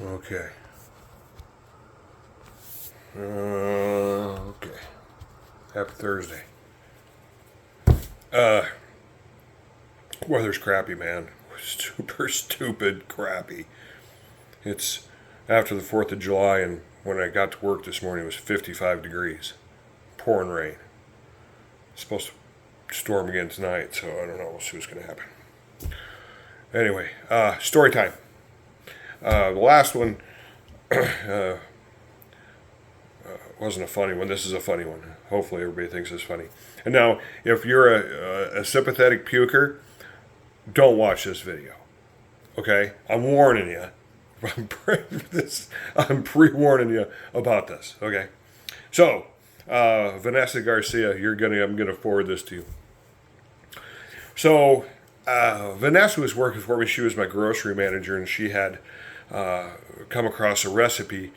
Okay. Okay. Happy Thursday. Weather's crappy, man. Super stupid crappy. It's after the 4th of July, and when I got to work this morning, it was 55 degrees. Pouring rain. It's supposed to storm again tonight, so I don't know. We'll see what's going to happen. Anyway, story time. The last one wasn't a funny one. This is a funny one. Hopefully everybody thinks it's funny. And now, if you're a sympathetic puker, don't watch this video. Okay? I'm warning you. I'm pre-warning you about this. Okay? So, Vanessa Garcia, I'm gonna forward this to you. So, Vanessa was working for me. She was my grocery manager, and she had come across a recipe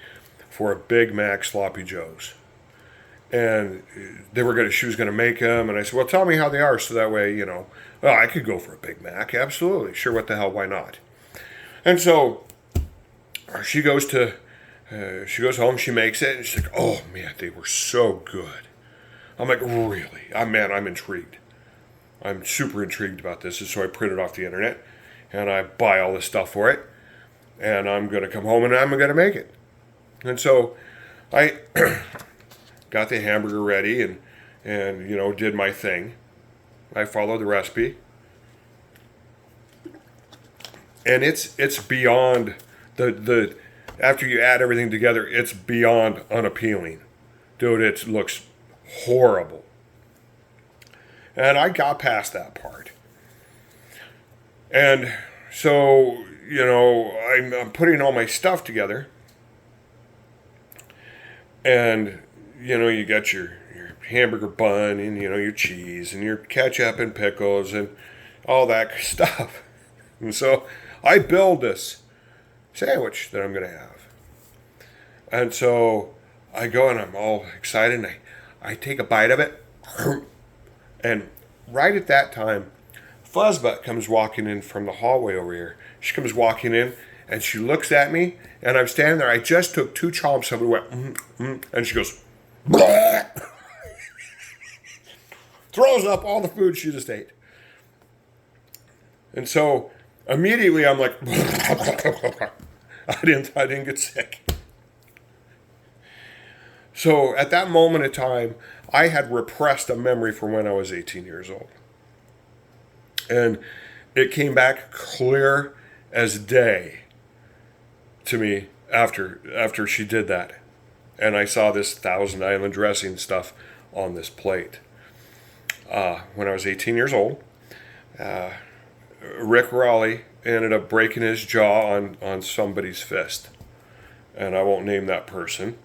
for a Big Mac Sloppy Joes. And she was gonna make them, and I said, well, tell me how they are, so that way, well, I could go for a Big Mac, absolutely, sure, what the hell, why not? And so she goes home, she makes it, and she's like, oh man, they were so good. I'm like, really? I'm intrigued. I'm super intrigued about this, and so I print it off the internet, and I buy all this stuff for it, and I'm gonna come home and I'm gonna make it. And so I got the hamburger ready and did my thing. I followed the recipe. And it's beyond the after you add everything together, it's beyond unappealing. Dude, it looks horrible. And I got past that part. And so, I'm putting all my stuff together. And, you got your hamburger bun and, your cheese and your ketchup and pickles and all that stuff. And so I build this sandwich that I'm going to have. And so I go and I'm all excited and I take a bite of it. And right at that time, Fuzzbutt comes walking in from the hallway over here. She comes walking in and she looks at me and I'm standing there. I just took 2 chomps of it, went, and she goes, throws up all the food she just ate. And so immediately I'm like, I didn't get sick. So at that moment in time, I had repressed a memory from when I was 18 years old. And it came back clear as day to me after she did that. And I saw this Thousand Island dressing stuff on this plate. When I was 18 years old, Rick Raleigh ended up breaking his jaw on somebody's fist. And I won't name that person.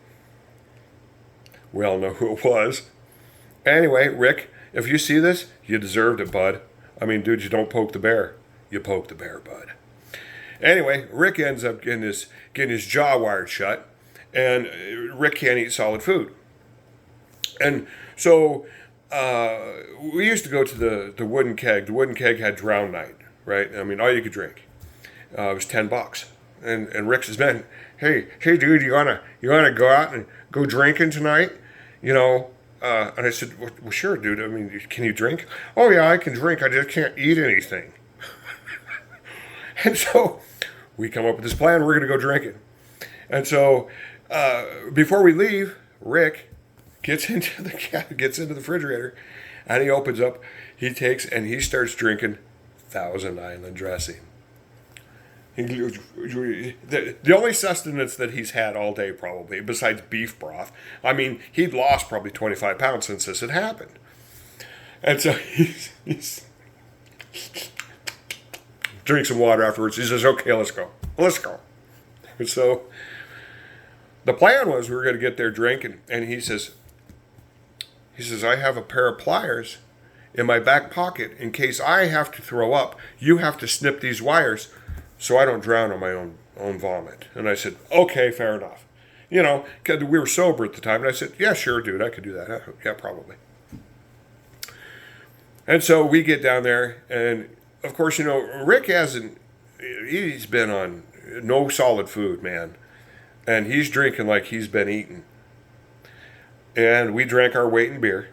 We all know who it was. Anyway, Rick, if you see this, you deserved it, bud. I mean, dude, you don't poke the bear. You poke the bear, bud. Anyway, Rick ends up getting his jaw wired shut. And Rick can't eat solid food. And so we used to go to the Wooden Keg. The Wooden Keg had Drown Night, right? I mean, all you could drink. It was $10. And Rick says, man, hey, dude, you wanna go out and go drinking tonight? And I said, well, sure, dude. I mean, can you drink? Oh, yeah, I can drink. I just can't eat anything. And so we come up with this plan. We're going to go drinking. And so before we leave, Rick gets into the refrigerator, and he opens up. He takes and he starts drinking Thousand Island dressing. The only sustenance that he's had all day, probably, besides beef broth. I mean, he'd lost probably 25 pounds since this had happened. And so he's drinks some water afterwards. He says, okay, let's go. And so the plan was we were going to get there drinking. And he says, I have a pair of pliers in my back pocket in case I have to throw up. You have to snip these wires so I don't drown on my own vomit. And I said, okay, fair enough. Because we were sober at the time. And I said, yeah, sure, dude, I could do that. Yeah, probably. And so we get down there. And, of course, Rick he's been on no solid food, man. And he's drinking like he's been eating. And we drank our weight in beer.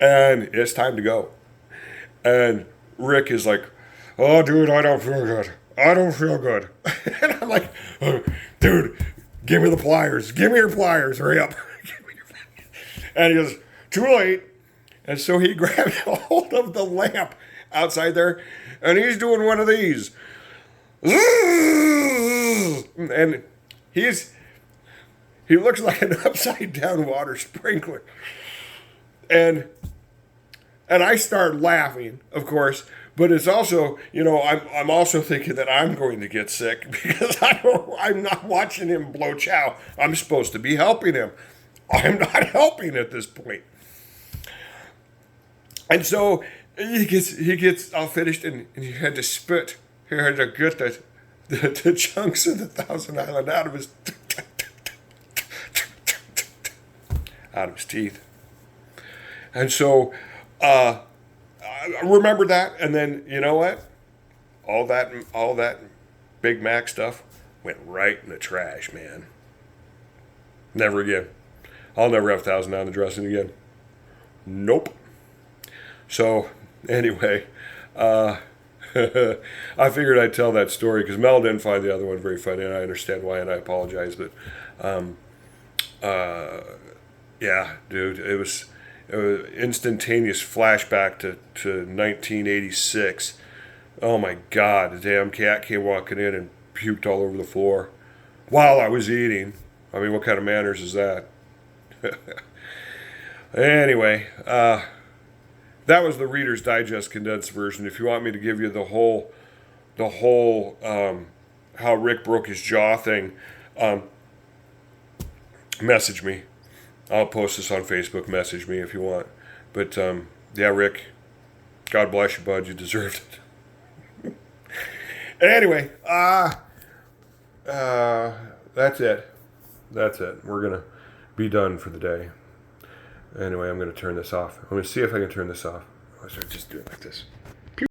And it's time to go. And Rick is like, oh, dude, I don't feel good. I don't feel good. And I'm like, oh, dude, give me the pliers. Give me your pliers. Hurry up. And he goes, too late. And so he grabbed a hold of the lamp outside there, and he's doing one of these. And he looks like an upside down water sprinkler. And I start laughing, of course, but it's also, I'm also thinking that I'm going to get sick because I'm not watching him blow chow. I'm supposed to be helping him. I'm not helping at this point. And so he gets all finished, and he had to spit. He had to get the chunks of the Thousand Island out of his teeth. And so I remember that, and then you know what? All that Big Mac stuff went right in the trash, man. Never again. I'll never have Thousand Island dressing again. Nope. So anyway, I figured I'd tell that story because Mel didn't find the other one very funny, and I understand why, and I apologize. But yeah, dude, it was instantaneous flashback to 1986. Oh my God, the damn cat came walking in and puked all over the floor while I was eating. I mean, what kind of manners is that? Anyway, that was the Reader's Digest condensed version. If you want me to give you the whole how Rick broke his jaw thing, message me. I'll post this on Facebook. Message me if you want. But yeah, Rick, God bless you, bud. You deserved it. Anyway, that's it. That's it. We're gonna be done for the day. Anyway, I'm gonna turn this off. I'm gonna see if I can turn this off. I'll start just doing it like this.